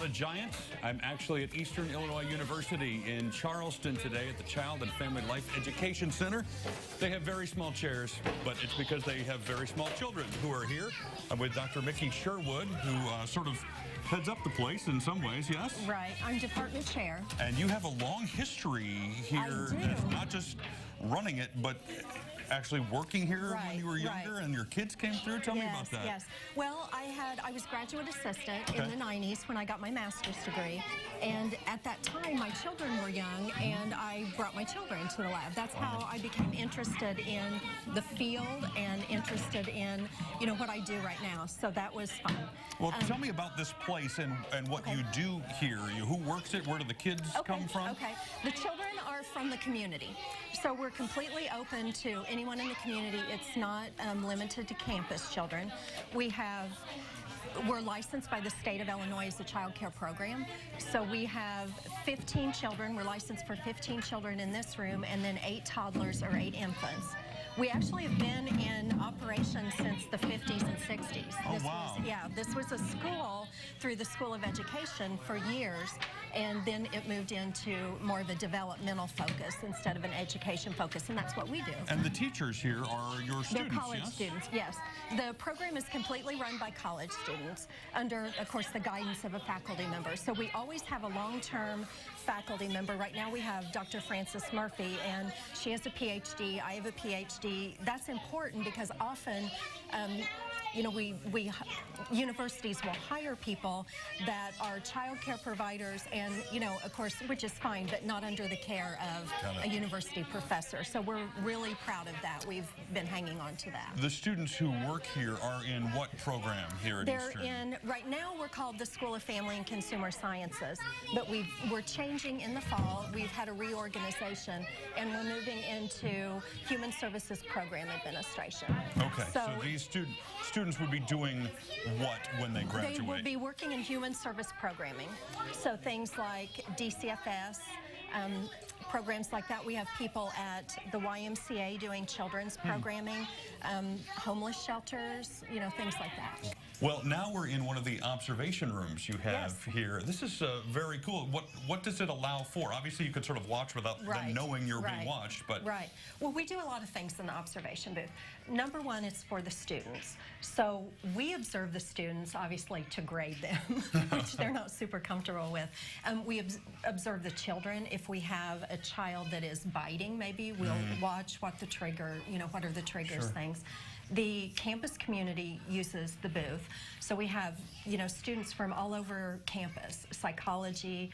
a giant. I'm actually at Eastern Illinois University in Charleston today at the Child and Family Life Education Center. They have very small chairs, but it's because they have very small children who are here. I'm with Dr. Mikki Sherwood, who sort of heads up the place in some ways, yes? Right. I'm department chair. And you have a long history here, not just running it, but actually working here when you were younger and your kids came through. Tell me about that. Yes. Well, I was graduate assistant in the 90s when I got my master's degree. And at that time, my children were young, and I brought my children to the lab. That's how I became interested in the field and interested in, you know, what I do right now. So that was fun. Well, tell me about this place and what you do here. Who works it? Where do the kids come from? Okay. The children are from the community. So we're completely open to anyone in the community. It's not limited to campus children. We're licensed by the state of Illinois as a child care program. So we have 15 children. We're licensed for 15 children in this room, and then 8 toddlers or 8 infants. We actually have been in operation since the 50s and 60s. Oh, wow. This was a school through the School of Education for years, and then it moved into more of a developmental focus instead of an education focus, and that's what we do. And the teachers here are your students, They're college students, yes. The program is completely run by college students under, of course, the guidance of a faculty member. So we always have a long-term faculty member. Right now we have Dr. Frances Murphy, and she has a PhD. I have a PhD. That's important because often, you know, universities will hire people that are child care providers and, you know, of course, which is fine, but not under the care of a university professor. So we're really proud of that. We've been hanging on to that. The students who work here are in what program here at Eastern? Right now we're called the School of Family and Consumer Sciences, but we're changing in the fall. We've had a reorganization, and we're moving into Human Services Program Administration. Okay, so these students would be doing what when they graduate? They will be working in human service programming. So things like DCFS, programs like that. We have people at the YMCA doing children's programming, homeless shelters, you know, things like that. Well, now we're in one of the observation rooms you have here. This is very cool. What does it allow for? Obviously, you could sort of watch without them knowing you're being watched, but... Right. Well, we do a lot of things in the observation booth. Number one is for the students. So we observe the students, obviously, to grade them, which they're not super comfortable with. We observe the children. If we have a child that is biting, maybe we'll watch what the trigger, you know, what are the triggers things. The campus community uses the booth. So we have, you know, students from all over campus, psychology,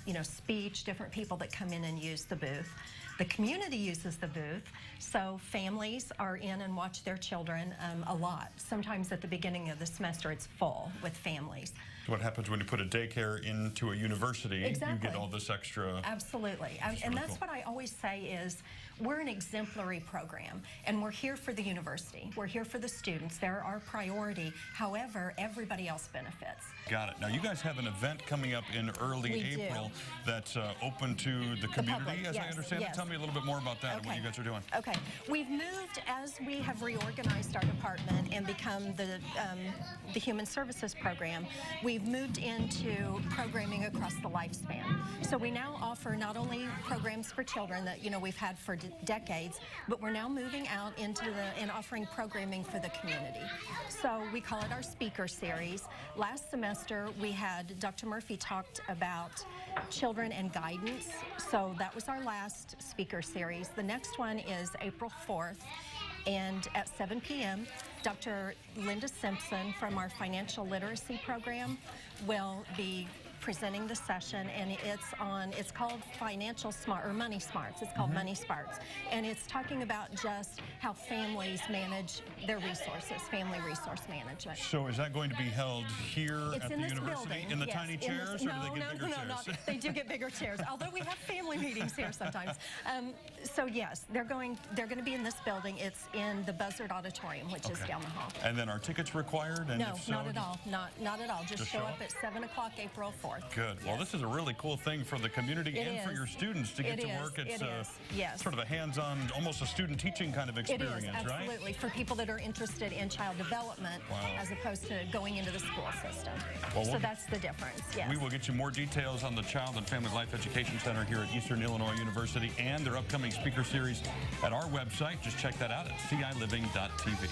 you know, speech, different people that come in and use the booth. The community uses the booth, so families are in and watch their children a lot. Sometimes at the beginning of the semester it's full with families. What happens when you put a daycare into a university? Exactly. You get all this extra... Absolutely. And that's what I always say is we're an exemplary program, and we're here for the university. We're here for the students. They're our priority. However, everybody else benefits. Got it. Now, you guys have an event coming up in early April that's open to the community, as I understand it. Tell me a little bit more about that and what you guys are doing. Okay. We've moved, as we have reorganized our department and become the Human Services Program, we've moved into programming across the lifespan. So we now offer not only programs for children that, you know, we've had for decades, but we're now moving out into and offering programming for the community. So we call it our speaker series. Last semester we had Dr. Murphy talked about children and guidance. So that was our last speaker series. The next one is April 4th. And at 7 p.m., Dr. Linda Simpson from our financial literacy program will be presenting the session, and it's called Financial Smart, or Money Smarts. It's called Money Smarts, and it's talking about just how families manage their resources, family resource management. So is that going to be held here at the university in the tiny chairs, or do they get bigger chairs? They do get bigger chairs, although we have family meetings here sometimes. So yes, they're going to be in this building. It's in the Buzzard Auditorium, which is down the hall. And then are tickets required? And No, if so, not at all. Not at all. Just show up at 7 o'clock April 4th. forth. Good. Well, this is a really cool thing for the community and for your students to get to work. It's yes. sort of a hands-on, almost a student teaching kind of experience, right? Absolutely, for people that are interested in child development as opposed to going into the school system. Well, so that's the difference, yes. We will get you more details on the Child and Family Life Education Center here at Eastern Illinois University and their upcoming speaker series at our website. Just check that out at ciliving.tv.